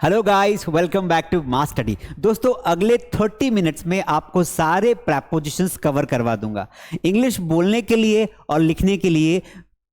Hello guys, welcome back to mass study. दोस्तों, अगले 30 minutes में आपको सारे प्रेपोजिशंस कवर करवा दूंगा। इंग्लिश बोलने के लिए और लिखने के लिए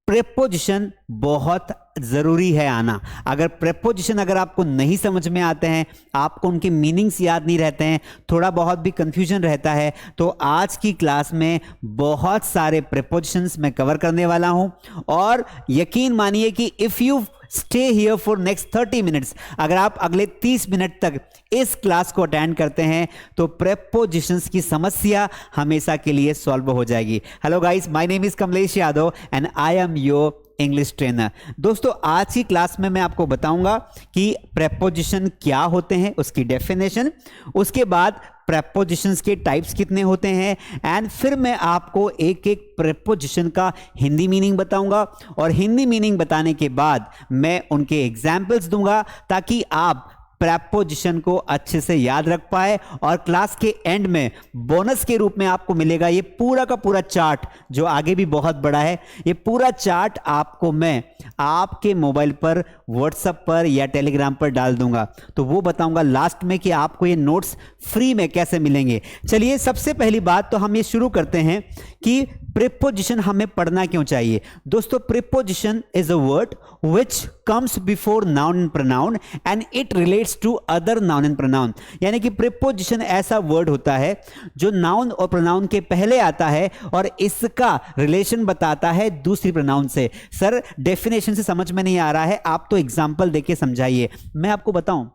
प्रेपोजिशन बहुत ज़रूरी है आना। अगर प्रेपोजिशन अगर आपको नहीं समझ में आते हैं, आपको उनके मीनिंग्स याद नहीं रहते हैं, थोड़ा बहुत भी कंफ्यूजन रहता है, तो आज की क्लास में बहुत सारे प्रेपोजिशंस मैं कवर करने वाला हूं। और यकीन मानिए कि if you stay here for next 30 minutes, अगर आप अगले 30 मिनट तक इस क्लास को अटेंड करते हैं तो प्रेपोजिशंस की समस्या हमेशा के लिए सॉल्व हो जाएगी। Hello guys, my name is Kamlesh Yadav and I am your English trainer. दोस्तों, आज की क्लास में मैं आपको बताऊंगा कि प्रेपोजिशन क्या होते हैं, उसकी डेफिनेशन, उसके बाद प्रेपोजिशंस के टाइप्स कितने होते हैं, एंड फिर मैं आपको एक एक प्रेपोजिशन का हिंदी मीनिंग बताऊंगा। और हिंदी मीनिंग बताने के बाद मैं उनके एग्जाम्पल्स दूंगा ताकि आप प्रेपोजिशन को अच्छे से याद रख पाए। और क्लास के एंड में बोनस के रूप में आपको मिलेगा ये पूरा का पूरा चार्ट, जो आगे भी बहुत बड़ा है। ये पूरा चार्ट आपको मैं आपके मोबाइल पर, व्हाट्सएप पर या टेलीग्राम पर डाल दूंगा, तो वो बताऊंगा लास्ट में कि आपको ये नोट्स फ्री में कैसे मिलेंगे। चलिए, सबसे पहली बात तो हम ये शुरू करते हैं कि प्रीपोजिशन हमें पढ़ना क्यों चाहिए। दोस्तों, preposition is a word which comes before noun and pronoun and it relates to other noun and pronoun. यानी कि प्रीपोजिशन ऐसा वर्ड होता है जो नाउन और प्रोनाउन के पहले आता है और इसका रिलेशन बताता है दूसरी प्रोनाउन से। सर, डेफिनेशन से समझ में नहीं आ रहा है, आप तो एग्जाम्पल देके समझाइए। मैं आपको बताऊं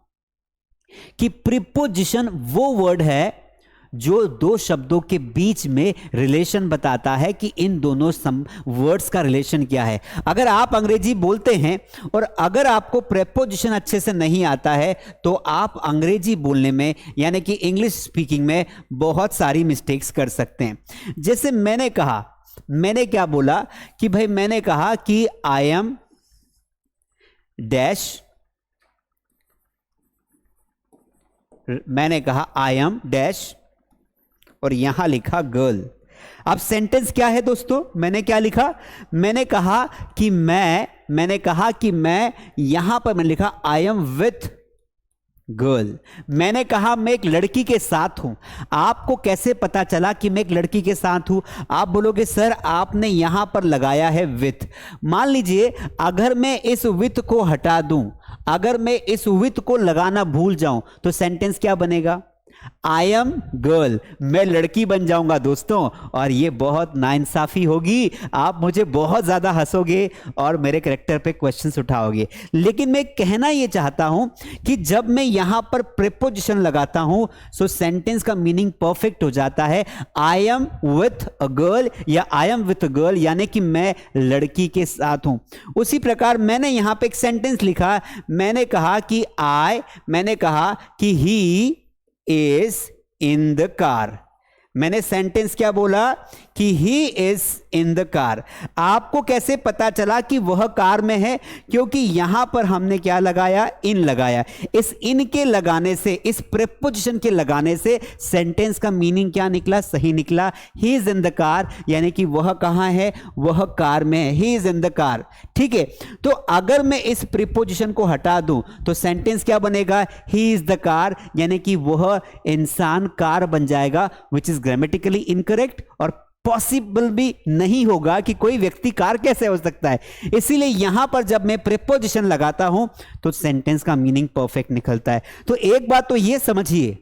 कि प्रीपोजिशन वो वर्ड है जो दो शब्दों के बीच में रिलेशन बताता है कि इन दोनों वर्ड्स का रिलेशन क्या है। अगर आप अंग्रेजी बोलते हैं और अगर आपको प्रेपोजिशन अच्छे से नहीं आता है तो आप अंग्रेजी बोलने में यानी कि इंग्लिश स्पीकिंग में बहुत सारी मिस्टेक्स कर सकते हैं। जैसे मैंने कहा, मैंने क्या बोला कि भाई, मैंने कहा कि आई एम डैश, मैंने कहा आई एम डैश और यहां लिखा गर्ल। अब सेंटेंस क्या है दोस्तों? मैंने क्या लिखा? मैंने कहा कि मैं यहां पर मैंने लिखा आई एम विथ गर्ल। मैंने कहा मैं एक लड़की के साथ हूं। आपको कैसे पता चला कि मैं एक लड़की के साथ हूं? आप बोलोगे सर आपने यहां पर लगाया है विथ। मान लीजिए अगर मैं इस विथ को हटा दूं, अगर मैं इस विथ को लगाना भूल जाऊं तो सेंटेंस क्या बनेगा? आई एम गर्ल, मैं लड़की बन जाऊंगा दोस्तों, और ये बहुत नाइंसाफी होगी। आप मुझे बहुत ज्यादा हंसोगे और मेरे कैरेक्टर पे क्वेश्चंस उठाओगे। लेकिन मैं कहना ये चाहता हूं कि जब मैं यहां पर प्रीपोजिशन लगाता हूं सो सेंटेंस का मीनिंग परफेक्ट हो जाता है। I am with a girl या I am with a girl, यानी कि मैं लड़की के साथ हूं। उसी प्रकार मैंने यहां पे एक सेंटेंस लिखा, मैंने कहा कि ही is in the car। मैंने सेंटेंस क्या बोला कि he is in the car. आपको कैसे पता चला कि वह कार में है? क्योंकि यहां पर हमने क्या लगाया? इन लगाया। इस इन के लगाने से, इस प्रीपोजिशन के लगाने से सेंटेंस का मीनिंग क्या निकला? सही निकला। He is in the car, यानी कि वह कहां है? वह कार में है। He is in the car. ठीक है, तो अगर मैं इस प्रीपोजिशन को हटा दूं तो सेंटेंस क्या बनेगा? ही इज द कार, यानी कि वह इंसान कार बन जाएगा, विच इज ग्रामेटिकली इनकरेक्ट और पॉसिबल भी नहीं होगा कि कोई व्यक्ति कार कैसे हो सकता है। इसीलिए यहां पर जब मैं प्रीपोजिशन लगाता हूं तो सेंटेंस का मीनिंग परफेक्ट निकलता है। तो एक बात तो यह समझिए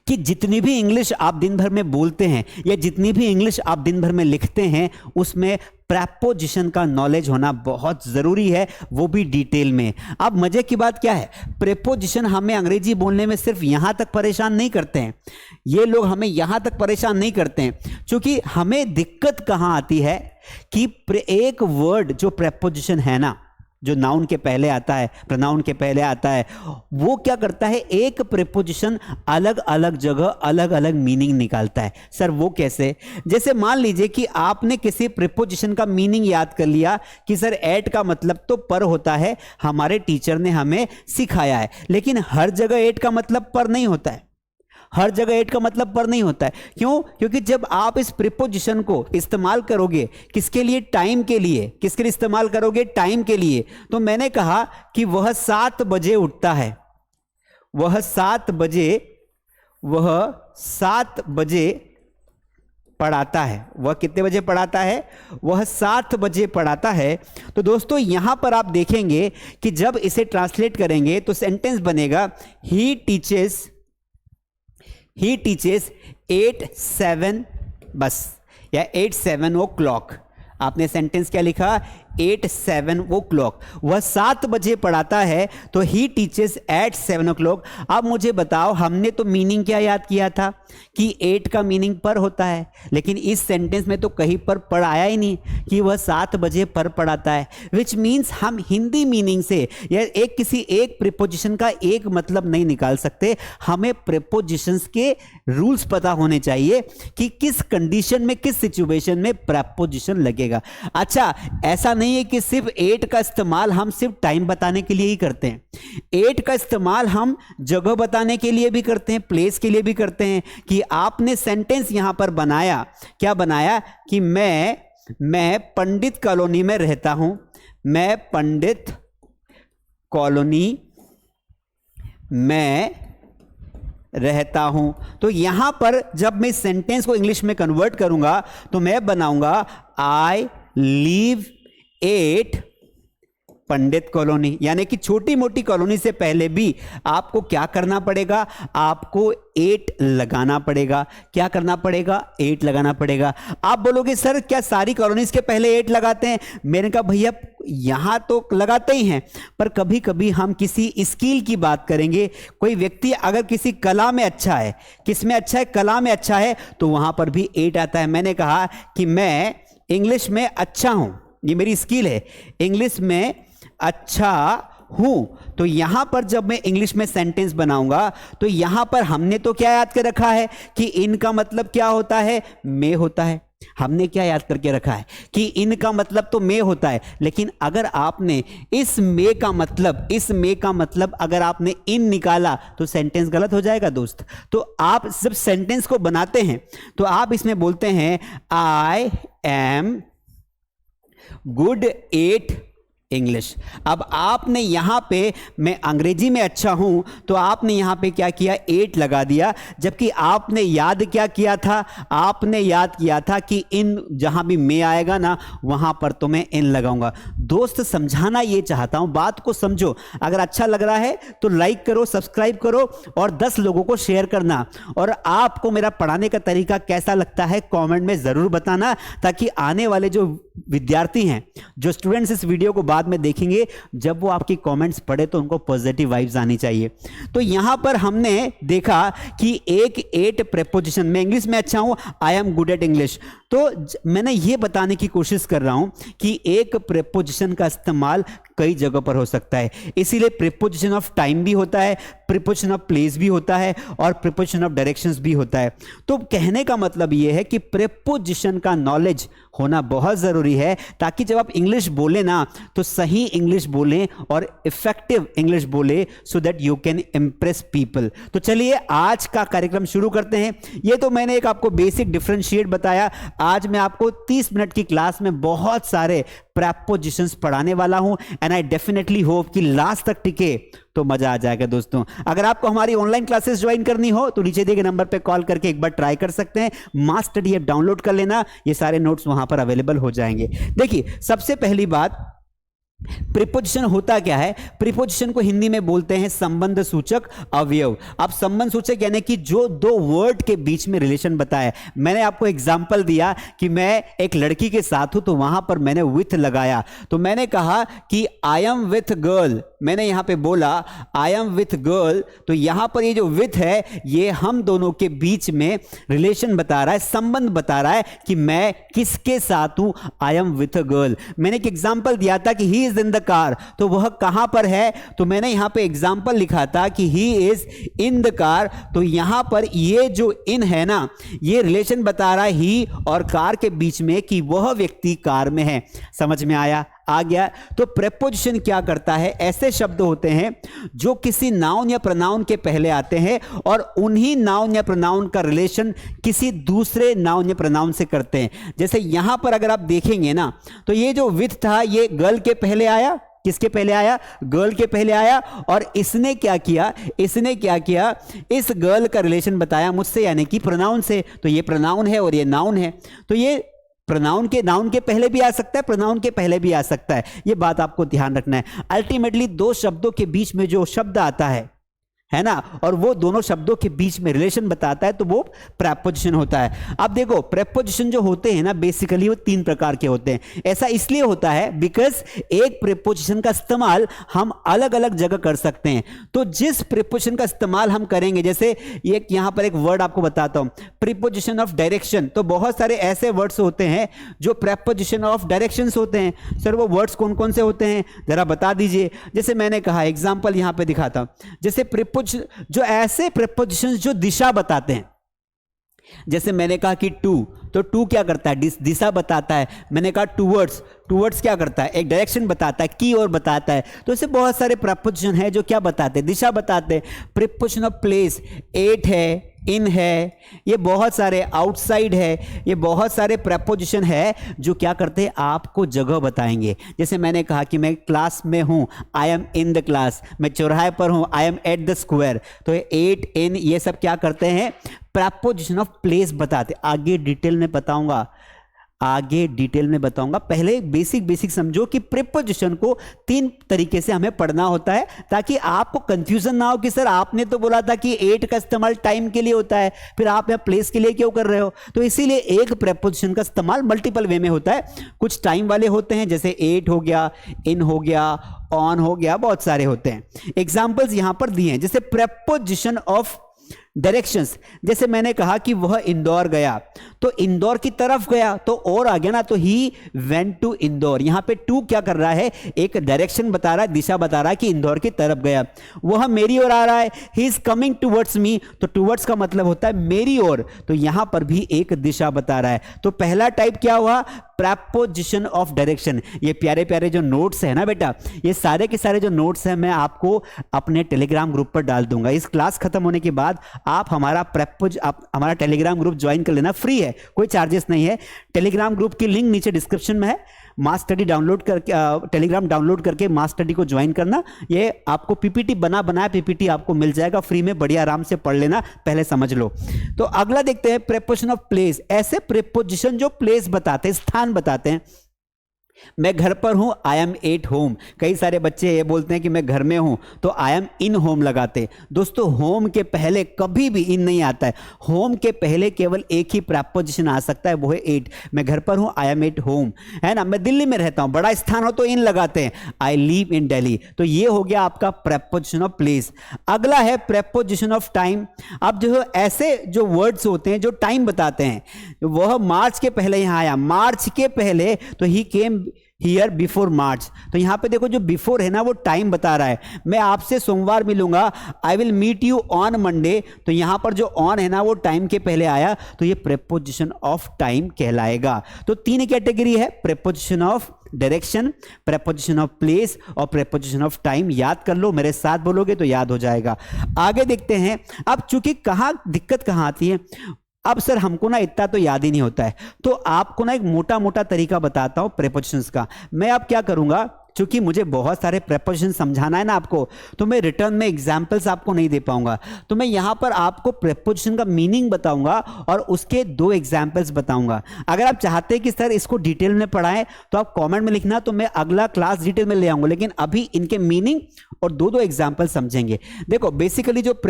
कि जितनी भी इंग्लिश आप दिन भर में बोलते हैं या जितनी भी इंग्लिश आप दिन भर में लिखते हैं उसमें प्रेपोजिशन का नॉलेज होना बहुत जरूरी है, वो भी डिटेल में। अब मजे की बात क्या है, प्रेपोजिशन हमें अंग्रेजी बोलने में सिर्फ यहां तक परेशान नहीं करते हैं, ये लोग हमें यहां तक परेशान नहीं करते हैं, क्योंकि हमें दिक्कत कहां आती है कि एक वर्ड जो प्रेपोजिशन है ना, जो नाउन के पहले आता है, प्रोनाउन के पहले आता है, वो क्या करता है? एक प्रीपोजिशन अलग अलग जगह अलग अलग मीनिंग निकालता है। सर वो कैसे? जैसे मान लीजिए कि आपने किसी प्रीपोजिशन का मीनिंग याद कर लिया कि सर एट का मतलब तो पर होता है, हमारे टीचर ने हमें सिखाया है, लेकिन हर जगह एट का मतलब पर नहीं होता है। हर जगह एट का मतलब पर नहीं होता है। क्यों? क्योंकि जब आप इस प्रीपोजिशन को इस्तेमाल करोगे किसके लिए? टाइम के लिए। किसके लिए इस्तेमाल करोगे? टाइम के लिए। तो मैंने कहा कि वह 7 बजे उठता है, वह 7 बजे पढ़ाता है। वह कितने बजे पढ़ाता है? वह 7 बजे पढ़ाता है। तो दोस्तों यहां पर आप देखेंगे कि जब इसे ट्रांसलेट करेंगे तो सेंटेंस बनेगा ही टीचेस 8-7 बस, या 8-7 o'clock। आपने सेंटेंस क्या लिखा? 8-7 o'clock। वह 7 बजे पढ़ाता है, तो ही टीचेस एट 7 o'clock। अब मुझे बताओ, हमने तो मीनिंग क्या याद किया था कि 8 का मीनिंग पर होता है, लेकिन इस सेंटेंस में तो कहीं पर पर आया ही नहीं कि वह 7 बजे पर पढ़ाता है। विच मीन्स हम हिंदी मीनिंग से या किसी एक प्रीपोजिशन का एक मतलब नहीं निकाल सकते। हमें प्रीपोजिशंस के रूल्स पता होने चाहिए कि किस कंडीशन में, किस सिचुएशन में प्रीपोजिशन लगेगा। अच्छा, ऐसा नहीं है कि सिर्फ 8 का इस्तेमाल हम सिर्फ टाइम बताने के लिए ही करते हैं। 8 का इस्तेमाल हम जगह बताने के लिए भी करते हैं, प्लेस के लिए भी करते हैं। कि आपने सेंटेंस यहां पर बनाया, क्या बनाया कि मैं पंडित कॉलोनी में रहता हूं, मैं पंडित कॉलोनी में रहता हूं। तो यहां पर जब मैं सेंटेंस को इंग्लिश में कन्वर्ट करूंगा तो मैं बनाऊंगा I live at Pandit colony, यानी कि छोटी मोटी कॉलोनी से पहले भी आपको क्या करना पड़ेगा? आपको 8 लगाना पड़ेगा। क्या करना पड़ेगा? 8 लगाना पड़ेगा। आप बोलोगे सर क्या सारी कॉलोनीज के पहले 8 लगाते हैं? मैंने कहा भैया यहां तो लगाते ही हैं, पर कभी कभी हम किसी स्किल की बात करेंगे। कोई व्यक्ति अगर किसी कला में अच्छा है, किस में अच्छा है? कला में अच्छा है, तो वहां पर भी 8 आता है। मैंने कहा कि मैं इंग्लिश में अच्छा हूं, ये मेरी स्किल है, इंग्लिश में अच्छा हूं। तो यहां पर जब मैं इंग्लिश में सेंटेंस बनाऊंगा तो यहां पर हमने तो क्या याद कर रखा है कि इन का मतलब क्या होता है? मे होता है। हमने क्या याद करके रखा है कि इन का मतलब तो मे होता है। लेकिन अगर आपने इस मे का मतलब अगर आपने इन निकाला तो सेंटेंस गलत हो जाएगा दोस्त। तो आप जब सेंटेंस को बनाते हैं तो आप इसमें बोलते हैं I am good at English. अब आपने यहां पे मैं अंग्रेजी में अच्छा हूं तो आपने यहां पे क्या किया? 8 लगा दिया, जबकि आपने याद क्या किया था? आपने याद किया था कि इन जहां भी मैं आएगा ना वहां पर तो मैं इन लगाऊंगा। दोस्त समझाना ये चाहता हूं, बात को समझो। अगर अच्छा लग रहा है तो लाइक करो, सब्सक्राइब करो और 10 लोगों को शेयर करना। और आपको मेरा पढ़ाने का तरीका कैसा लगता है कमेंट में जरूर बताना, ताकि आने वाले जो विद्यार्थी हैं, जो स्टूडेंट्स इस वीडियो को बाद में देखेंगे, जब वो आपकी कमेंट्स पढ़े तो उनको पॉजिटिव वाइब्स आनी चाहिए। तो यहां पर हमने देखा कि एक 8 प्रीपोजिशन, मैं इंग्लिश में अच्छा हूं, I am good at English. तो मैंने ये बताने की कोशिश कर रहा हूं कि एक प्रीपोजिशन का इस्तेमाल कई जगह पर हो सकता है। इसीलिए प्रीपोजिशन ऑफ टाइम भी होता है, प्रीपोजिशन ऑफ प्लेस भी होता है और प्रीपोजिशन ऑफ डायरेक्शंस भी होता है। तो कहने का मतलब यह है कि प्रीपोजिशन का नॉलेज होना बहुत जरूरी है, ताकि जब आप इंग्लिश बोले ना तो सही इंग्लिश बोलें और इफेक्टिव इंग्लिश बोले, so that you can Impress people. तो चलिए आज का कार्यक्रम शुरू करते हैं। ये तो मैंने एक आपको बेसिक डिफरेंशिएट बताया। आज मैं आपको 30 मिनट की क्लास में बहुत सारे प्रीपोजिशंस पढ़ाने वाला हूं एंड आई डेफिनेटली होप कि लास्ट तक टिके तो मजा आ जाएगा दोस्तों। अगर आपको हमारी ऑनलाइन क्लासेस ज्वाइन करनी हो तो नीचे दिए गए नंबर पे कॉल करके एक बार ट्राई कर सकते हैं। मास स्टडी ऐप डाउनलोड कर लेना, ये सारे नोट्स वहां पर अवेलेबल हो जाएंगे। देखिए सबसे पहली बात, प्रीपोजिशन होता क्या है? प्रीपोजिशन को हिंदी में बोलते हैं संबंध सूचक अवयव। अब संबंध सूचक यानी कि जो दो वर्ड के बीच में रिलेशन बताया। मैंने आपको एग्जांपल दिया कि मैं एक लड़की के साथ हूं तो वहां पर मैंने विथ लगाया। तो मैंने कहा कि आई एम विथ गर्ल, मैंने यहां पे बोला आई एम विथ गर्ल, तो यहां पर ये जो विथ है ये हम दोनों के बीच में रिलेशन बता रहा है, संबंध बता रहा है कि मैं किसके साथ हूं, आई एम विथ अ गर्ल। मैंने एक एग्जांपल दिया था कि he is in the car, तो वह कहां पर है? तो मैंने यहां पे एग्जांपल लिखा था कि he is in the car. तो यहां पर ये जो इन है ना, ये रिलेशन बता रहा है ही और कार के बीच में कि वह व्यक्ति कार में है। समझ में आया? आ गया? तो प्रीपोजिशन क्या करता है? ऐसे शब्द होते हैं जो किसी नाउन या प्रोनाउन के पहले आते हैं और उन्हीं नाउन या प्रोनाउन का रिलेशन किसी दूसरे नाउन या प्रोनाउन से करते हैं। जैसे यहां पर अगर आप देखेंगे ना, तो ये जो विथ था ये गर्ल के पहले आया, किसके पहले आया? गर्ल के पहले आया। और इसने क्या किया? इस गर्ल का रिलेशन बताया मुझसे, यानी कि प्रोनाउन से। तो ये प्रोनाउन है और ये नाउन है। तो ये प्रोनाउन के नाउन के पहले भी आ सकता है, प्रोनाउन के पहले भी आ सकता है। ये बात आपको ध्यान रखना है। अल्टीमेटली दो शब्दों के बीच में जो शब्द आता है ना, और वो दोनों शब्दों के बीच में रिलेशन बताता है, तो वो प्रेपोजिशन होता है। अब देखो प्रेपोजिशन जो होते हैं ना, बेसिकली वो तीन प्रकार के होते हैं। ऐसा इसलिए होता है बिकॉज एक प्रेपोजिशन का इस्तेमाल हम अलग अलग जगह कर सकते हैं। तो जिस प्रेपोजिशन का इस्तेमाल हम करेंगे, जैसे ये यहां पर एक वर्ड आपको बताता हूं, प्रीपोजिशन ऑफ डायरेक्शन। तो बहुत सारे ऐसे वर्ड्स होते हैं जो प्रेपोजिशन ऑफ डायरेक्शंस होते हैं। सर वो वर्ड्स कौन कौन से होते हैं, जरा बता दीजिए। जैसे मैंने कहा, एग्जाम्पल यहां पर दिखाता हूं, जैसे जो ऐसे प्रेपोजिशंस जो दिशा बताते हैं, जैसे मैंने कहा कि टू, तो टू क्या करता है? दिशा बताता है। मैंने कहा टूवर्ड्स, टूवर्ड्स क्या करता है? एक डायरेक्शन बताता है, की ओर बताता है। तो ऐसे बहुत सारे प्रेपोजिशन है जो क्या बताते हैं? दिशा बताते हैं। प्रीपोजिशन ऑफ प्लेस, एट है, इन है, ये बहुत सारे, आउटसाइड है, ये बहुत सारे प्रेपोजिशन है जो क्या करते हैं? आपको जगह बताएंगे। जैसे मैंने कहा कि मैं क्लास में हूं, I am in the class. मैं चौराहे पर हूं, I am at the square. तो ये एट, इन, ये सब क्या करते हैं? प्रेपोजिशन ऑफ प्लेस बताते। आगे डिटेल में बताऊंगा, पहले बेसिक समझो कि प्रीपोजिशन को तीन तरीके से हमें पढ़ना होता है, ताकि आपको कंफ्यूजन ना हो कि सर आपने तो बोला था कि एट का इस्तेमाल टाइम के लिए होता है, फिर आप यहाँ प्लेस के लिए क्यों कर रहे हो? तो इसीलिए एक प्रीपोजिशन का इस्तेमाल मल्टीपल वे में होता है। कुछ टाइम वाले होते हैं, जैसे एट हो गया, इन हो गया, ऑन हो गया, बहुत सारे होते हैं। एग्जाम्पल्स यहां पर दिए हैं, जैसे प्रीपोजिशन ऑफ डायरेक्शंस। जैसे मैंने कहा कि वह इंदौर गया, तो इंदौर की तरफ गया, तो और आ गया ना, तो ही वेंट टू इंदौर। यहां पे टू क्या कर रहा है? एक डायरेक्शन बता रहा है, दिशा बता रहा है कि इंदौर की तरफ गया। वह मेरी ओर आ रहा है, he is coming towards me, तो टूवर्ड्स का मतलब होता है मेरी ओर, तो यहां पर भी एक दिशा बता रहा है। तो पहला टाइप क्या हुआ? Preposition of direction. ये प्यारे प्यारे जो नोट्स है ना बेटा, ये सारे के सारे जो नोट्स हैं मैं आपको अपने टेलीग्राम ग्रुप पर डाल दूंगा। इस क्लास खत्म होने के बाद आप हमारा हमारा टेलीग्राम ग्रुप ज्वाइन कर लेना, फ्री है, कोई चार्जेस नहीं है। टेलीग्राम ग्रुप की लिंक नीचे डिस्क्रिप्शन में है। मास स्टडी डाउनलोड करके, टेलीग्राम डाउनलोड करके मास स्टडी को ज्वाइन करना। ये आपको पीपीटी बनाया पीपीटी आपको मिल जाएगा फ्री में, बढ़िया आराम से पढ़ लेना, पहले समझ लो। तो अगला देखते हैं प्रीपोजिशन ऑफ प्लेस। ऐसे प्रीपोजिशन जो प्लेस बताते हैं, स्थान बताते हैं। मैं घर पर हूं, आई एम एट होम। कई सारे बच्चे ये बोलते हैं कि मैं घर में हूं, तो आई एम इन होम लगाते। दोस्तों होम के पहले कभी भी इन नहीं आता है। होम के पहले केवल एक ही प्रेपोजिशन आ सकता है, वो है एट। मैं घर पर हूं, आई एम एट होम, है ना। मैं दिल्ली में रहता हूं, बड़ा स्थान हो तो इन लगाते हैं, आई लिव इन दिल्ली। तो ये हो गया आपका प्रेपोजिशन ऑफ प्लेस। अगला है प्रेपोजिशन ऑफ टाइम। अब जो ऐसे जो वर्ड्स होते हैं जो टाइम बताते हैं, वह मार्च के पहले यहां आया, मार्च के पहले, तो ही केम हियर बिफोर मार्च। तो यहां पे देखो जो बिफोर है ना, वो टाइम बता रहा है। मैं आपसे सोमवार मिलूंगा, I will meet you on Monday. तो यहां पर जो ऑन है ना, वो टाइम के पहले आया, तो ये प्रेपोजिशन ऑफ टाइम कहलाएगा। तो तीन कैटेगरी है, preposition of direction, preposition of place और प्रेपोजिशन ऑफ टाइम। याद कर लो, मेरे साथ बोलोगे तो याद हो जाएगा। आगे देखते हैं। अब चूंकि दिक्कत कहां आती है, अब सर हमको ना इतना तो याद ही नहीं होता है, तो आपको ना एक मोटा मोटा तरीका बताता हूं प्रेपोजिशंस का। मैं अब क्या करूंगा, क्योंकि मुझे बहुत सारे प्रेपोजिशन समझाना है ना आपको, तो मैं रिटर्न में एग्जाम्पल्स आपको नहीं दे पाऊंगा। तो मैं यहां पर आपको प्रेपोजिशन का मीनिंग बताऊंगा और उसके दो एग्जाम्पल्स बताऊंगा। अगर आप चाहते हैं कि सर इसको डिटेल में पढ़ाएं, तो आप कमेंट में लिखना, तो मैं अगला क्लास डिटेल में ले आऊंगा। लेकिन अभी इनके मीनिंग और दो एग्जाम्पल समझेंगे। देखो बेसिकली जो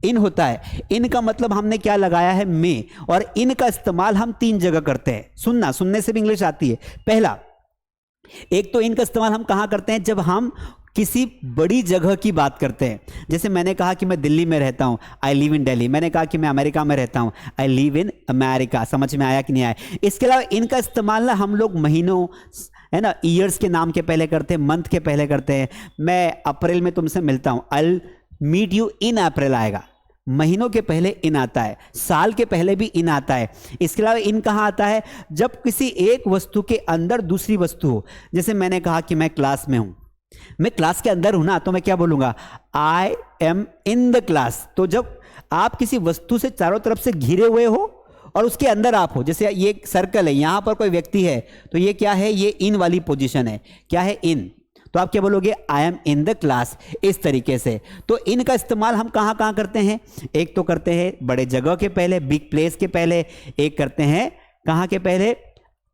इन होता है, इन का मतलब हमने क्या लगाया है, में, और इन का इस्तेमाल हम तीन जगह करते हैं। सुनने से भी इंग्लिश आती है। पहला, एक तो इनका इस्तेमाल हम कहां करते हैं, जब हम किसी बड़ी जगह की बात करते हैं। जैसे मैंने कहा कि मैं दिल्ली में रहता हूं, आई लिव इन दिल्ली। मैंने कहा कि मैं अमेरिका में रहता हूं, आई लिव इन अमेरिका। समझ में आया कि नहीं आया? इसके अलावा इनका इस्तेमाल ना हम लोग महीनों, है ना, ईयर्स के नाम के पहले करते हैं, मंथ के पहले करते हैं। मैं अप्रैल में तुमसे मिलता हूं, आई मीट यू इन अप्रैल आएगा। महीनों के पहले इन आता है, साल के पहले भी इन आता है। इसके अलावा इन कहाँ आता है, जब किसी एक वस्तु के अंदर दूसरी वस्तु हो। जैसे मैंने कहा कि मैं क्लास में हूं, मैं क्लास के अंदर हूं ना, तो मैं क्या बोलूंगा, I am in the class. तो जब आप किसी वस्तु से चारों तरफ से घिरे हुए हो और उसके अंदर आप हो, जैसे ये एक सर्कल है, यहां पर कोई व्यक्ति है, तो ये क्या है, ये इन वाली पोजीशन है, क्या है, इन। तो आप क्या बोलोगे, I am in the class, इस तरीके से। तो इन का इस्तेमाल हम कहां कहां करते हैं, एक तो करते हैं बड़े जगह के पहले, बिग प्लेस के पहले, एक करते हैं कहां के पहले,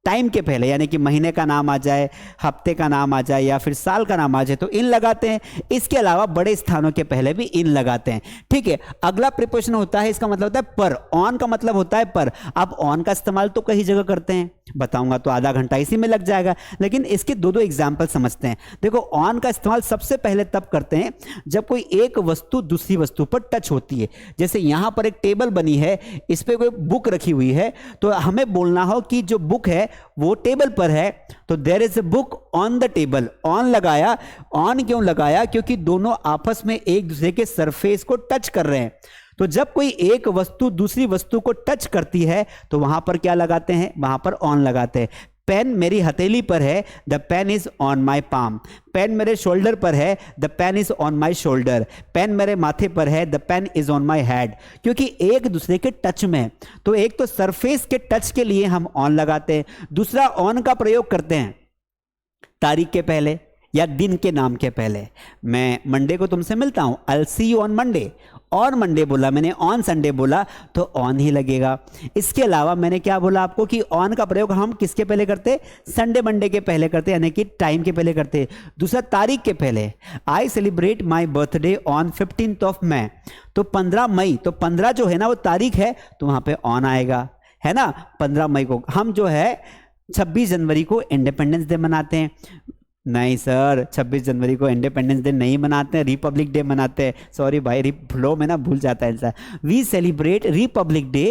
टाइम के पहले, यानी कि महीने का नाम आ जाए, हफ्ते का नाम आ जाए, या फिर साल का नाम आ जाए, तो इन लगाते हैं। इसके अलावा बड़े स्थानों के पहले भी इन लगाते हैं। ठीक है, अगला प्रीपोजिशन होता है, इसका मतलब होता है पर। ऑन का मतलब होता है पर। आप ऑन का इस्तेमाल तो कई जगह करते हैं, बताऊंगा तो आधा घंटा इसी में लग जाएगा, लेकिन इसके दो दो एग्जाम्पल समझते हैं। देखो, ऑन का इस्तेमाल सबसे पहले तब करते हैं जब कोई एक वस्तु दूसरी वस्तु पर टच होती है। जैसे यहां पर एक टेबल बनी है, इस पर कोई बुक रखी हुई है, तो हमें बोलना हो कि जो बुक है वो टेबल पर है, तो there is a book on the table. On लगाया, ऑन क्यों लगाया, क्योंकि दोनों आपस में एक दूसरे के सरफेस को टच कर रहे हैं। तो जब कोई एक वस्तु दूसरी वस्तु को टच करती है तो वहां पर क्या लगाते हैं, वहां पर ऑन लगाते हैं। पेन मेरी हथेली पर है, the pen is on my palm. Pen मेरे शोल्डर पर है, the pen is on my shoulder. Pen मेरे माथे पर है, the pen is on my head. क्योंकि एक दूसरे के टच में है, तो एक तो सरफेस के टच के लिए हम ऑन लगाते हैं, दूसरा ऑन का प्रयोग करते हैं तारीख के पहले या दिन के नाम के पहले। मैं मंडे को तुमसे मिलता हूं, I will see you on Monday. On Monday बोला मैंने, ऑन संडे बोला, तो ऑन ही लगेगा। इसके अलावा मैंने क्या बोला आपको कि ऑन का प्रयोग हम किसके पहले करते, संडे मंडे के पहले करते, यानी कि टाइम के पहले करते। दूसरा तारीख के पहले, I celebrate my birthday on 15th of May. तो 15 मई, तो 15 जो है ना वो तारीख है, तो वहां पे ऑन आएगा, है ना। 15 मई को हम जो है 26 जनवरी को इंडिपेंडेंस डे मनाते हैं। नहीं सर, 26 जनवरी को इंडिपेंडेंस डे नहीं मनाते हैं, रिपब्लिक डे मनाते हैं। सॉरी भाई, फ्लो में ना भूल जाता है इंसान। We celebrate Republic Day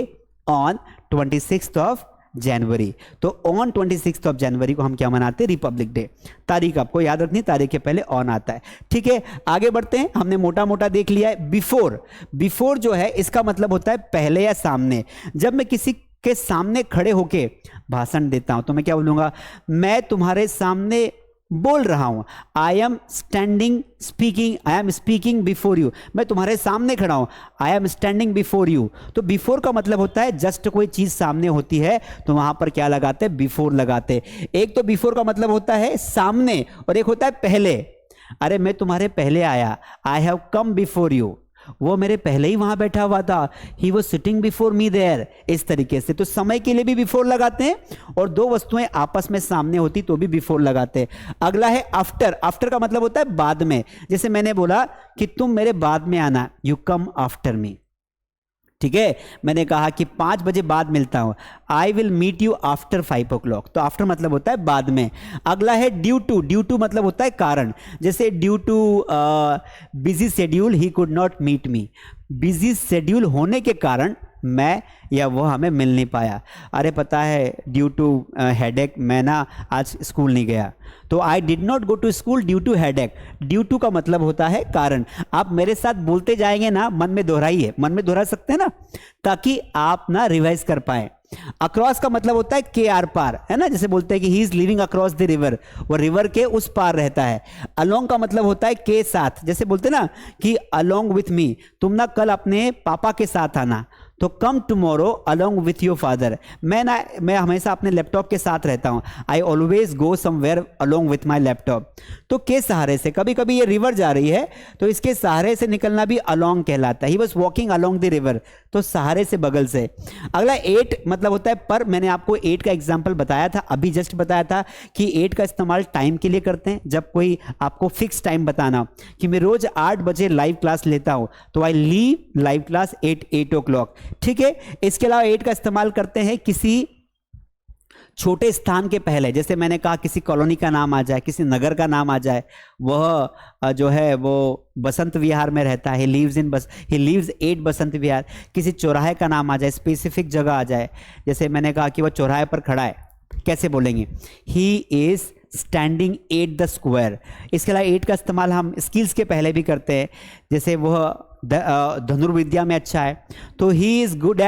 on 26th of January. तो ऑन 26th ऑफ जनवरी को हम क्या मनाते हैं, रिपब्लिक डे। तारीख आपको याद रखनी, तारीख के पहले ऑन आता है। ठीक है, आगे बढ़ते हैं। हमने मोटा मोटा देख लिया है। बिफोर, बिफोर जो है इसका मतलब होता है पहले या सामने। जब मैं किसी के सामने खड़े होके भाषण देता हूं तो मैं क्या बोलूंगा, मैं तुम्हारे सामने बोल रहा हूं, I am standing speaking, I am speaking before you. मैं तुम्हारे सामने खड़ा हूं, I am standing before you. तो बिफोर का मतलब होता है जस्ट कोई चीज सामने होती है तो वहां पर क्या लगाते हैं, बिफोर लगाते। एक तो बिफोर का मतलब होता है सामने, और एक होता है पहले। अरे मैं तुम्हारे पहले आया, I have come before you, वो मेरे पहले ही वहां बैठा हुआ था, he was sitting before me there. इस तरीके से तो समय के लिए भी बिफोर लगाते हैं, और दो वस्तुएं आपस में सामने होती तो भी बिफोर लगाते हैं। अगला है आफ्टर। आफ्टर का मतलब होता है बाद में। जैसे मैंने बोला कि तुम मेरे बाद में आना, यू कम आफ्टर मी। ठीक है, मैंने कहा कि 5 बजे बाद मिलता हूं, I will meet you after 5 o'clock। तो आफ्टर मतलब होता है बाद में। अगला है ड्यू टू। ड्यू टू मतलब होता है कारण। जैसे due to busy schedule he could not meet me. Busy schedule होने के कारण मैं या वो हमें मिल नहीं पाया। अरे पता है, ड्यू टू हेडेक मैं ना आज स्कूल नहीं गया, तो I did not go to school due to headache. Due to का मतलब होता है कारण। आप मेरे साथ बोलते जाएंगे ना, मन में दोहराइए, मन में दोहरा सकते हैं ना, ताकि आप ना रिवाइज कर पाए। अक्रॉस का मतलब होता है के आर पार, है ना। जैसे बोलते हैं कि he is living across the river, वो रिवर के उस पार रहता है। अलोंग का मतलब होता है के साथ। जैसे बोलते हैं ना कि अलोंग विथ मी, तुम ना कल अपने पापा के साथ आना, तो come tomorrow along with your father. मैं हमेशा अपने लैपटॉप के साथ रहता हूं, I always go somewhere along with my laptop. तो के सहारे से, कभी कभी ये रिवर जा रही है तो इसके सहारे से निकलना भी अलोंग कहलाता है। He was walking along the river, तो सहारे से, बगल से। अगला एट मतलब होता है पर। मैंने आपको एट का एग्जाम्पल बताया था, अभी जस्ट बताया था कि एट का इस्तेमाल टाइम के लिए करते हैं। जब कोई आपको फिक्स टाइम बताना कि मैं रोज 8 बजे लाइव क्लास लेता हूं, तो I leave live class 8 o'clock। ठीक है, इसके अलावा 8 का इस्तेमाल करते हैं किसी छोटे स्थान के पहले। जैसे मैंने कहा किसी कॉलोनी का नाम आ जाए, किसी नगर का नाम आ जाए, वह जो है वो बसंत विहार में रहता है, ही लिव्स 8 बसंत विहार। किसी चौराहे का नाम आ जाए, स्पेसिफिक जगह आ जाए, जैसे मैंने कहा कि वह चौराहे पर खड़ा है, कैसे बोलेंगे, he is standing at the square. इसके अलावा 8 का इस्तेमाल हम स्किल्स के पहले भी करते हैं। जैसे वह धनुर्विद्या में अच्छा है, तो he is good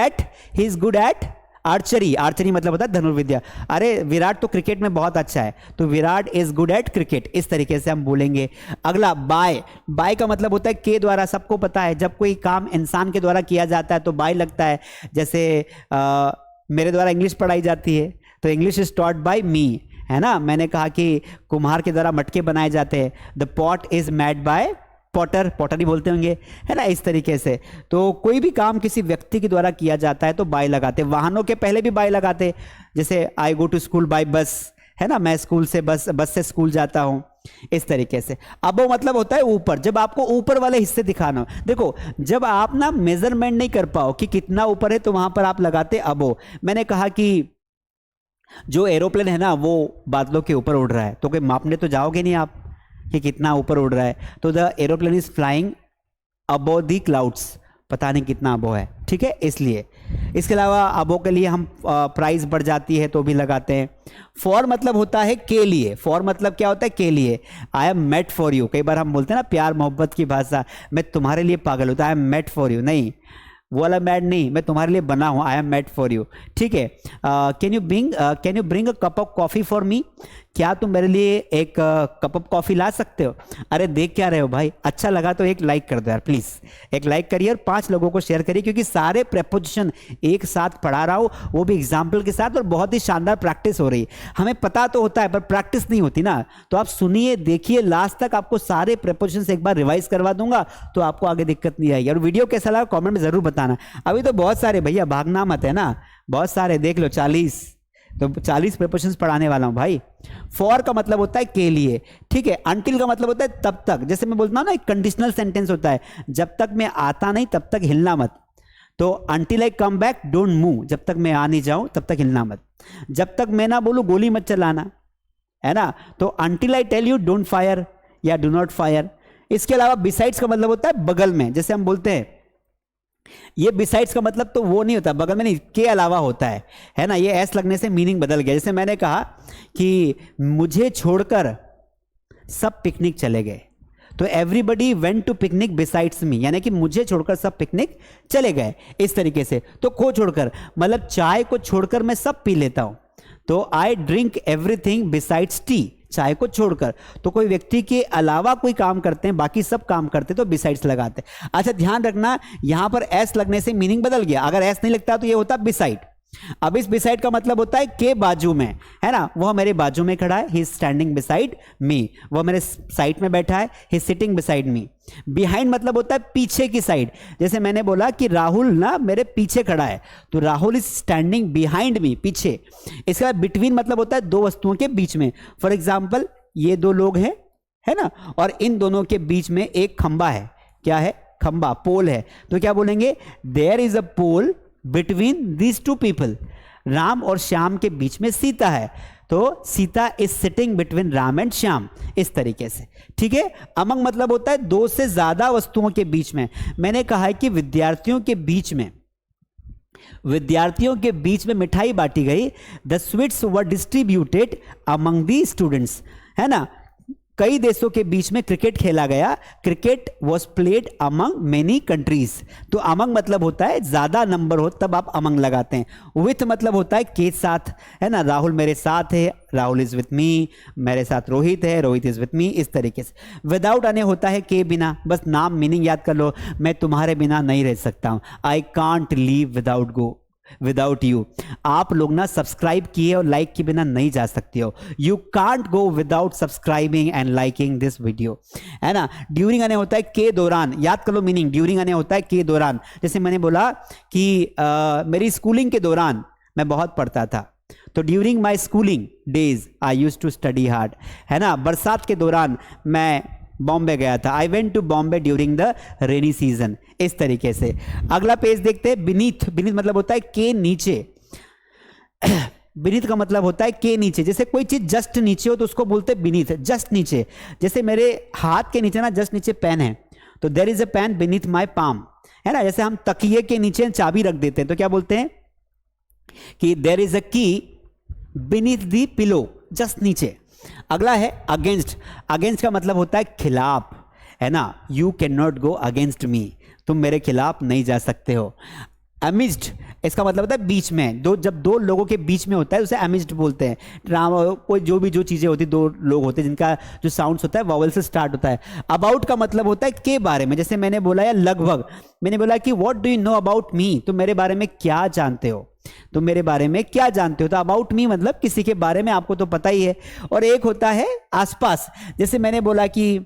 at archery, archery मतलब होता है धनुर्विद्या। अरे विराट तो क्रिकेट में बहुत अच्छा है, तो Virat is good at cricket, इस तरीके से हम बोलेंगे। अगला बाय, बाय का मतलब होता है के द्वारा, सबको पता है जब कोई काम इंसान के द्वारा किया जाता है तो बाय लगता है। जैसे मेरे द्वारा इंग्लिश पढ़ाई जाती है तो इंग्लिश इज टॉट बाय मी, है ना। मैंने कहा कि कुम्हार के द्वारा मटके बनाए जाते हैं, the pot is made by potter, potter ही बोलते होंगे, है ना, इस तरीके से। तो कोई भी काम किसी व्यक्ति के द्वारा किया जाता है तो बाय लगाते। वाहनों के पहले भी बाय लगाते, जैसे आई गो टू स्कूल बाय बस, है ना, मैं स्कूल से बस से स्कूल जाता हूं, इस तरीके से। अबो मतलब होता है ऊपर, जब आपको ऊपर वाले हिस्से दिखाना हो। देखो जब आप ना मेजरमेंट नहीं कर पाओ कि कितना ऊपर है तो वहां पर आप लगाते अबो। मैंने कहा कि जो एरोप्लेन है ना वो बादलों के ऊपर उड़ रहा है, तो कोई मापने तो जाओगे नहीं आप कि कितना ऊपर उड़ रहा है, तो the aeroplane is flying above the clouds, पता नहीं कितना अबोव है, ठीक है, इसलिए। इसके अलावा अबोव के लिए हम प्राइस बढ़ जाती है तो भी लगाते हैं। फॉर मतलब होता है के लिए, फॉर मतलब क्या होता है, के लिए। I am met for you, कई बार हम बोलते हैं ना प्यार मोहब्बत की भाषा, मैं तुम्हारे लिए पागल होता, I am met for you, नहीं वो वाला मैड नहीं, मैं तुम्हारे लिए बना हूं, I am made for you, ठीक है। Can you bring a cup of coffee for me, क्या तुम मेरे लिए एक कप ऑफ कॉफी ला सकते हो। अरे देख क्या रहे हो भाई, अच्छा लगा तो एक लाइक कर दो यार प्लीज, एक लाइक करिए और 5 लोगों को शेयर करिए, क्योंकि सारे प्रेपोजिशन एक साथ पढ़ा रहा हूं, वो भी एग्जाम्पल के साथ, और बहुत ही शानदार प्रैक्टिस हो रही है। हमें पता तो होता है पर प्रैक्टिस नहीं होती ना, तो आप सुनिए देखिए लास्ट तक, आपको सारे प्रेपोजिशन एक बार रिवाइज करवा दूंगा तो आपको आगे दिक्कत नहीं आएगी। और वीडियो कैसा लगा कॉमेंट में जरूर बताना। अभी तो बहुत सारे भैया, भागना मत, है ना, बहुत सारे देख लो, 40, तो 40 प्रेपोजिशंस पढ़ाने वाला हूं भाई। फॉर का मतलब होता है के लिए, ठीक है। अंटिल का मतलब होता है तब तक, जैसे मैं बोलता हूं ना एक कंडीशनल सेंटेंस होता है, जब तक मैं आता नहीं तब तक हिलना मत। तो until I come back don't move, जब तक मैं आ नहीं जाऊं तब तक हिलना मत। जब तक मैं ना बोलूं गोली मत चलाना, है ना। तो until I tell you don't fire या डू नॉट फायर। इसके अलावा बिसाइड्स का मतलब होता है बगल में, जैसे हम बोलते हैं ये बिसाइड्स का मतलब तो वो नहीं होता, बगल में नहीं, के अलावा होता है ना। ये एस लगने से मीनिंग बदल गया। जैसे मैंने कहा कि मुझे छोड़कर सब पिकनिक चले गए, तो everybody went to picnic besides me, यानी कि मुझे छोड़कर सब पिकनिक चले गए, इस तरीके से। तो को छोड़कर मतलब चाय को छोड़कर मैं सब पी लेता हूं, तो I drink everything besides T, चाय को छोड़कर। तो कोई व्यक्ति के अलावा कोई काम करते हैं, बाकी सब काम करते हैं, तो बिसाइड्स लगाते हैं। अच्छा ध्यान रखना, यहां पर एस लगने से मीनिंग बदल गया, अगर एस नहीं लगता तो ये होता बिसाइड। अब इस बिसाइड का मतलब होता है के बाजू में, है ना, वह मेरे बाजू में खड़ा है, he is standing beside me, वह मेरे साइड में बैठा है, he is sitting beside me. Behind मतलब होता है पीछे की साइड, जैसे मैंने बोला कि राहुल ना मेरे पीछे खड़ा है, तो Rahul is standing behind me, पीछे। इसके बाद बिटवीन मतलब होता है दो वस्तुओं के बीच में। फॉर एग्जाम्पल ये दो लोग हैं, है ना, और इन दोनों के बीच में एक खंबा है, क्या है, खंबा, पोल है, तो क्या बोलेंगे, there is a pole between these two people, Ram और श्याम के बीच में सीता है, तो Sita is sitting between Ram and Shyam, इस तरीके से, ठीक है। अमंग मतलब होता है दो से ज्यादा वस्तुओं के बीच में। मैंने कहा है कि विद्यार्थियों के बीच में मिठाई बांटी गई, the sweets were distributed among the students, है ना। कई देशों के बीच में क्रिकेट खेला गया, cricket was played among many countries. तो अमंग मतलब होता है ज्यादा नंबर हो तब आप अमंग लगाते हैं। विथ मतलब होता है के साथ, है ना, राहुल मेरे साथ है, राहुल इज विथ मी, मेरे साथ रोहित है, रोहित इज विथ मी, इस तरीके से। विदाउट आने होता है के बिना, बस नाम मीनिंग याद कर लो, मैं तुम्हारे बिना नहीं रह सकता हूं, I can't leave without you. आप लोग ना सब्सक्राइब किए और लाइक के बिना नहीं जा सकते हो, you can't go without subscribing and liking this video, है ना। ड्यूरिंग आने होता है के दौरान, याद कर लो मीनिंग, ड्यूरिंग आने होता है के दौरान। जैसे मैंने बोला कि मेरी स्कूलिंग के दौरान मैं बहुत पढ़ता था, तो during my schooling days I used to study hard, है ना। बरसात के दौरान मैं बॉम्बे गया था, I went to Bombay during the rainy season, इस तरीके से। अगला पेज देखते हैं, बिनीथ। बिनीथ मतलब होता है के नीचे। बिनीथ का मतलब होता है के नीचे, जैसे कोई चीज जस्ट नीचे हो तो उसको बोलते हैं बिनीथ, जस्ट नीचे। जैसे मेरे हाथ के नीचे ना जस्ट नीचे पेन है, तो there is a pen beneath my palm, है ना। जैसे हम तकिए के नीचे चाबी रख देते हैं तो क्या बोलते हैं कि देयर इज अ की बिनीथ दी पिलो, जस्ट नीचे। अगला है अगेंस्ट। अगेंस्ट का मतलब होता है खिलाफ, है ना, you can not go against me, तुम मेरे खिलाफ नहीं जा सकते हो। अमिज्ड, इसका मतलब होता है बीच में, जब दो लोगों के बीच में होता है उसे अमिज्ड बोलते हैं। ड्रामा कोई जो चीजें होती, दो लोग होते हैं जिनका जो साउंड्स होता है वॉवल से स्टार्ट होता है। अबाउट का मतलब होता है के बारे में, जैसे मैंने बोला या लगभग, मैंने बोला कि what do you know about me, तो मेरे बारे में क्या जानते हो, तो मेरे बारे में क्या जानते हो। तो अबाउट मी मतलब किसी के बारे में, आपको तो पता ही है। और एक होता है आसपास, जैसे मैंने बोला कि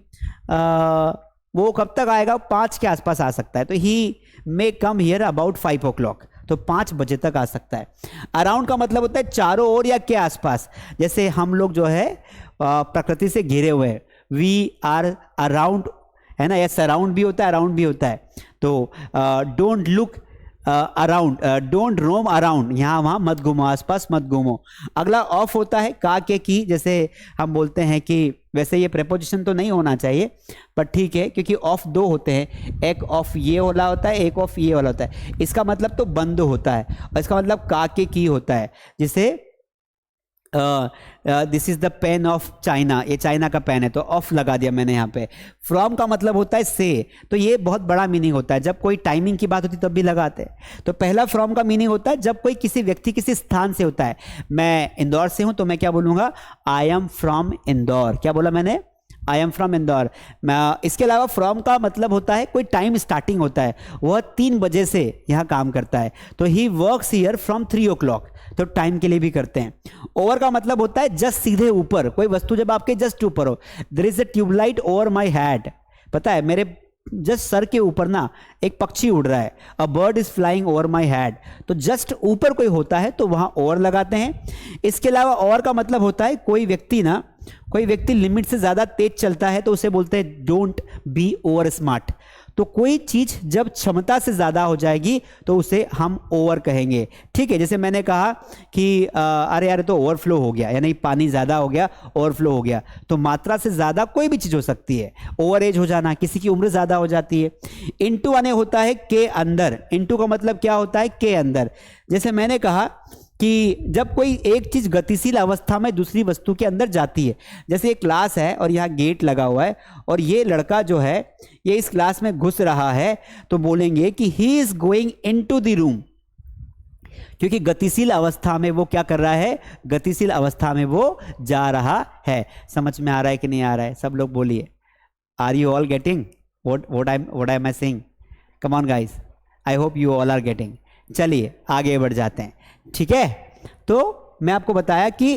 वो कब तक आएगा, 5 के आसपास आ सकता है, तो ही मे कम हियर अबाउट 5 o'clock, तो 5 बजे तक आ सकता है। अराउंड का मतलब होता है चारों ओर या के आसपास, जैसे हम लोग जो है प्रकृति से घिरे हुए हैं, वी आर अराउंड, है ना, या सराउंड भी होता है, अराउंड भी होता है। तो don't look around, don't roam around, यहाँ वहाँ मत घूमो, आसपास मत घूमो। अगला ऑफ होता है का के की, जैसे हम बोलते हैं कि वैसे ये प्रेपोजिशन तो नहीं होना चाहिए पर ठीक है, क्योंकि ऑफ 2 होते हैं, एक ऑफ ये वाला होता है, एक ऑफ ये वाला होता है। इसका मतलब तो बंद होता है, और इसका मतलब का के की होता है। जैसे this is the pain of China, ये चाइना का पेन है, तो ऑफ लगा दिया मैंने यहाँ पे। फ्रॉम का मतलब होता है से, तो ये बहुत बड़ा मीनिंग होता है, जब कोई टाइमिंग की बात होती तब भी लगाते हैं। तो पहला फ्रॉम का मीनिंग होता है जब कोई किसी व्यक्ति किसी स्थान से होता है। मैं इंदौर से हूं तो मैं क्या बोलूंगा, आई एम फ्रॉम इंदौर। क्या बोला मैंने, आई एम फ्रॉम इंदौर। इसके अलावा फ्रॉम का मतलब होता है कोई टाइम स्टार्टिंग होता है, वह 3 बजे से यहाँ काम करता है, तो he works here from 3 o'clock, तो टाइम के लिए भी करते हैं। ओवर का मतलब होता है जस्ट, सीधे ऊपर, कोई वस्तु जब आपके जस्ट ऊपर हो। There is a tubelight over my head, पता है मेरे जस्ट सर के ऊपर ना एक पक्षी उड़ रहा है, a bird is flying over my head, तो जस्ट ऊपर कोई होता है तो वहां ओवर लगाते हैं। इसके अलावा और का मतलब होता है कोई व्यक्ति लिमिट से ज्यादा तेज चलता है तो उसे बोलते हैं डोंट बी ओवर स्मार्ट। तो कोई चीज जब क्षमता से ज्यादा हो जाएगी तो उसे हम ओवर कहेंगे, ठीक है। जैसे मैंने कहा कि अरे यार तो ओवरफ्लो हो गया, यानी पानी ज्यादा हो गया, ओवरफ्लो हो गया, तो मात्रा से ज्यादा कोई भी चीज हो सकती है। ओवर एज हो जाना, किसी की उम्र ज्यादा हो जाती है। इनटू आने होता है के अंदर, इनटू का मतलब क्या होता है, के अंदर। जैसे मैंने कहा कि जब कोई एक चीज गतिशील अवस्था में दूसरी वस्तु के अंदर जाती है, जैसे एक क्लास है और यहाँ गेट लगा हुआ है और ये लड़का जो है ये इस क्लास में घुस रहा है, तो बोलेंगे कि he is going into the room, क्योंकि गतिशील अवस्था में वो क्या कर रहा है, गतिशील अवस्था में वो जा रहा है। समझ में आ रहा है कि नहीं आ रहा है, सब लोग बोलिए, are you all getting what I am saying? Come on guys, I hope you all are getting. चलिए आगे बढ़ जाते हैं, ठीक है। तो मैं आपको बताया कि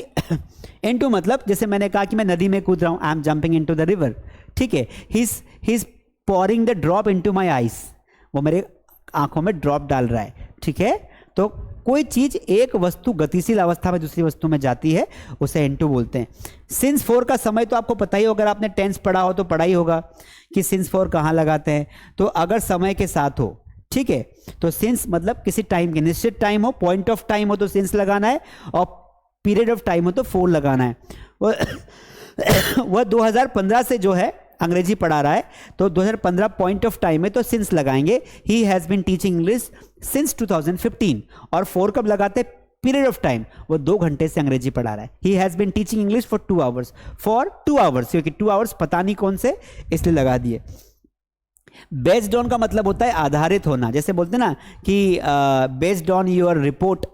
इनटू मतलब, जैसे मैंने कहा कि मैं नदी में कूद रहा हूं, I am jumping into the river, ठीक है। He is pouring the drop into my eyes, वो मेरे आंखों में ड्रॉप डाल रहा है, ठीक है। तो कोई चीज, एक वस्तु गतिशील अवस्था में दूसरी वस्तु में जाती है, उसे इनटू बोलते हैं। सिंस फॉर का समय तो आपको पता ही होगा, अगर आपने टेंस पढ़ा हो तो पढ़ा ही होगा कि सिंस फॉर कहाँ लगाते हैं। तो अगर समय के साथ हो, ठीक है, तो सिंस मतलब किसी टाइम के, निश्चित टाइम हो, पॉइंट ऑफ टाइम हो तो सिंस लगाना है, और पीरियड ऑफ टाइम हो तो फॉर लगाना है। वह 2015 से जो है अंग्रेजी पढ़ा रहा है, तो 2015 पॉइंट ऑफ टाइम है तो सिंस लगाएंगे। He has been teaching English since 2015, और फॉर कब लगाते हैं, पीरियड ऑफ टाइम, वो 2 घंटे से अंग्रेजी पढ़ा रहा है। He has been teaching English for 2 hours, for 2 hours, क्योंकि 2 hours पता नहीं कौन से, इसलिए लगा दिए। बेस्ड ऑन का मतलब होता है आधारित होना, जैसे बोलते ना कि बेस्ड ऑन योर रिपोर्ट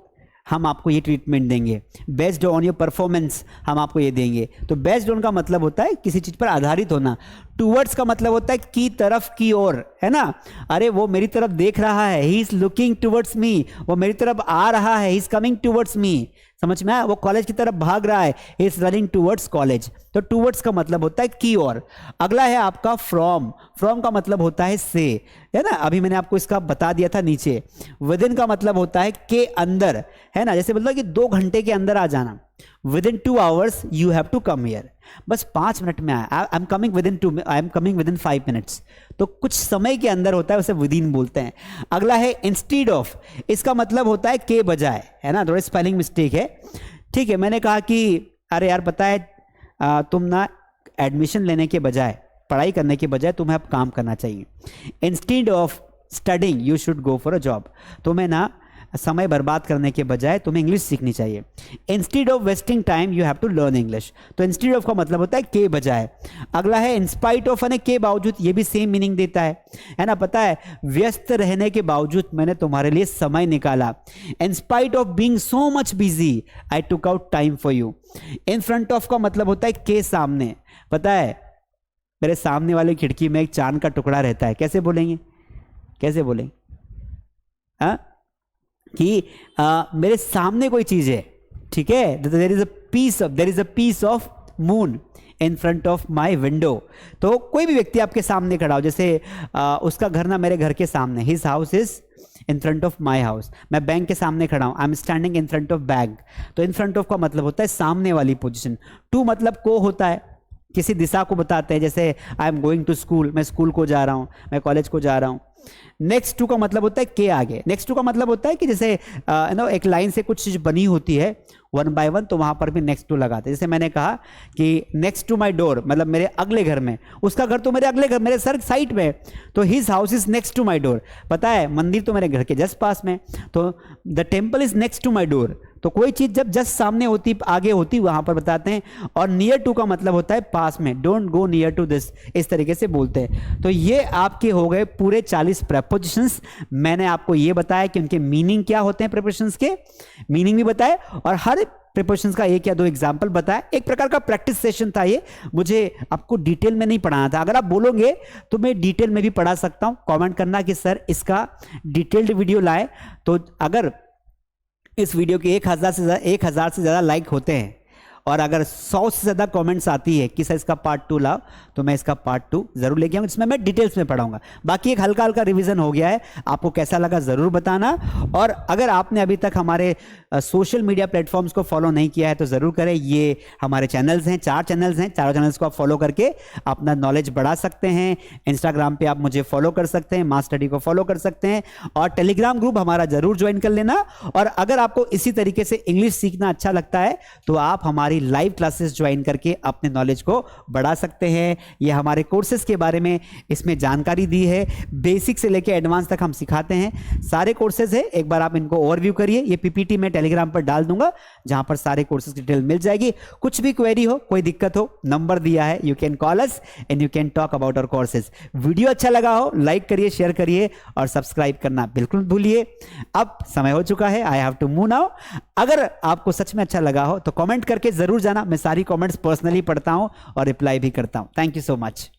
हम आपको ये ट्रीटमेंट देंगे, बेस्ड ऑन योर परफॉर्मेंस हम आपको ये देंगे। तो बेस्ड ऑन का मतलब होता है किसी चीज पर आधारित होना। टूवर्ड्स का मतलब होता है की तरफ, की ओर, है ना। अरे वो मेरी तरफ देख रहा है, he is looking towards me, वो मेरी तरफ आ रहा है, he is coming towards me. समझ में आया, वो कॉलेज की तरफ भाग रहा है, he is running towards college. तो टूवर्ड्स का मतलब होता है की ओर। अगला है आपका फ्रॉम, फ्रॉम का मतलब होता है से, है ना, अभी मैंने आपको इसका बता दिया था नीचे। विद इन का मतलब होता है के अंदर, है ना, जैसे मतलब कि 2 घंटे के अंदर आ जाना। Within 2 hours you have to come here, बस 5 मिनट में आया, I am coming within 5 minutes, तो कुछ समय के अंदर होता है, उसे विद इन बोलते हैं। अगला है इंस्टीड ऑफ, इसका मतलब होता है के बजाय, है ना, थोड़ा स्पेलिंग मिस्टेक है, ठीक है। मैंने कहा कि अरे यार पता है तुम ना एडमिशन लेने के बजाय, पढ़ाई करने के बजाय तुम्हें अब काम करना चाहिए। Instead of studying you should go for a job, तुम्हें ना समय बर्बाद करने के बजाय तुम्हें इंग्लिश सीखनी चाहिए। Instead of wasting time you have to learn English. तो इंस्टीड ऑफ का मतलब होता है के बजाय। अगला है इंस्पाइट ऑफ, यानी के बावजूद, ये भी सेम मीनिंग देता है ना। पता है, व्यस्त रहने के बावजूद मैंने तुम्हारे लिए समय निकाला। In spite of being so much busy I took out time for you. In front of का मतलब होता है के सामने। पता है, मेरे सामने वाली खिड़की में एक चांद का टुकड़ा रहता है, कैसे बोलेंगे, कैसे बोलेंगे? हाँ, कि मेरे सामने कोई चीज है, ठीक है, there is a piece of moon in front of my window. तो कोई भी व्यक्ति आपके सामने खड़ा हो, जैसे उसका घर ना मेरे घर के सामने, his house is in front of my house. मैं बैंक के सामने खड़ा हूं, I am standing in front of bank. तो इन फ्रंट ऑफ का मतलब होता है सामने वाली पोजिशन। टू मतलब को होता है, किसी दिशा को बताते हैं, जैसे I am going to school, मैं स्कूल को जा रहा हूं, मैं कॉलेज को जा रहा हूं। नेक्स्ट टू का मतलब होता है के आगे। नेक्स्ट टू का मतलब होता है कि जैसे एक लाइन से कुछ चीज बनी होती है वन बाय वन, तो वहां पर भी नेक्स्ट टू लगाते हैं। जैसे मैंने कहा कि नेक्स्ट टू माय डोर, मतलब मेरे अगले घर में, उसका घर तो मेरे अगले घर, मेरे सर साइड में, तो his house is next to my door. पता है, मंदिर तो मेरे घर के जस्ट पास में, तो the temple is next to my door. तो कोई चीज जब जस्ट सामने होती, आगे होती, वहां पर बताते हैं। और नियर टू का मतलब होता है पास में, don't go near to this, इस तरीके से बोलते हैं। तो ये आपके हो गए पूरे 40 प्रेपोजिशंस। मैंने आपको ये बताया कि उनके मीनिंग क्या होते हैं, प्रेपोजिशंस के मीनिंग भी बताए, और हर प्रेपोजिशंस का एक या दो एग्जाम्पल बताया। एक प्रकार का प्रैक्टिस सेशन था ये, मुझे आपको डिटेल में नहीं पढ़ाना था। अगर आप बोलोगे तो मैं डिटेल में भी पढ़ा सकता हूं। कमेंट करना कि सर इसका डिटेल्ड वीडियो लाए। तो अगर इस वीडियो के 1000 से ज़्यादा लाइक होते हैं और अगर 100 से ज़्यादा कमेंट्स आती है कि सर इसका पार्ट 2 लाओ, तो मैं इसका पार्ट 2 जरूर लेके आऊँगा, जिसमें मैं डिटेल्स में पढ़ाऊंगा। बाकी एक हल्का हल्का रिवीजन हो गया है, आपको कैसा लगा ज़रूर बताना। और अगर आपने अभी तक हमारे सोशल मीडिया प्लेटफॉर्म्स को फॉलो नहीं किया है तो ज़रूर करें। ये हमारे चैनल्स हैं, 4 चैनल्स हैं, चारों चैनल्स को आप फॉलो करके अपना नॉलेज बढ़ा सकते हैं। इंस्टाग्राम पे आप मुझे फॉलो कर सकते हैं, मास स्टडी को फॉलो कर सकते हैं, और टेलीग्राम ग्रुप हमारा जरूर ज्वाइन कर लेना। और अगर आपको इसी तरीके से इंग्लिश सीखना अच्छा लगता है तो आप हमारी लाइव क्लासेस ज्वाइन करके अपने नॉलेज को बढ़ा सकते हैं। ये हमारे कोर्सेज के बारे में इसमें जानकारी दी है, बेसिक से लेकर एडवांस तक हम सिखाते हैं। सारे कोर्सेज है, एक बार आप इनको ओवरव्यू करिए। ये पीपीटी में टेलीग्राम पर डाल दूंगा, जहां पर सारे कोर्सेज की डिटेल मिल जाएगी। कुछ भी क्वेरी हो, कोई दिक्कत हो, नंबर दिया है, you can call us and you can talk about our courses. Video अच्छा लगा हो लाइक करिए, शेयर करिए और सब्सक्राइब करना बिल्कुल भूलिए। अब समय हो चुका है, I have to move now. अगर आपको सच में अच्छा लगा हो तो कमेंट करके जरूर जाना, मैं सारी कमेंट्स पर्सनली पढ़ता हूं और रिप्लाई भी करता हूं। Thank you so much.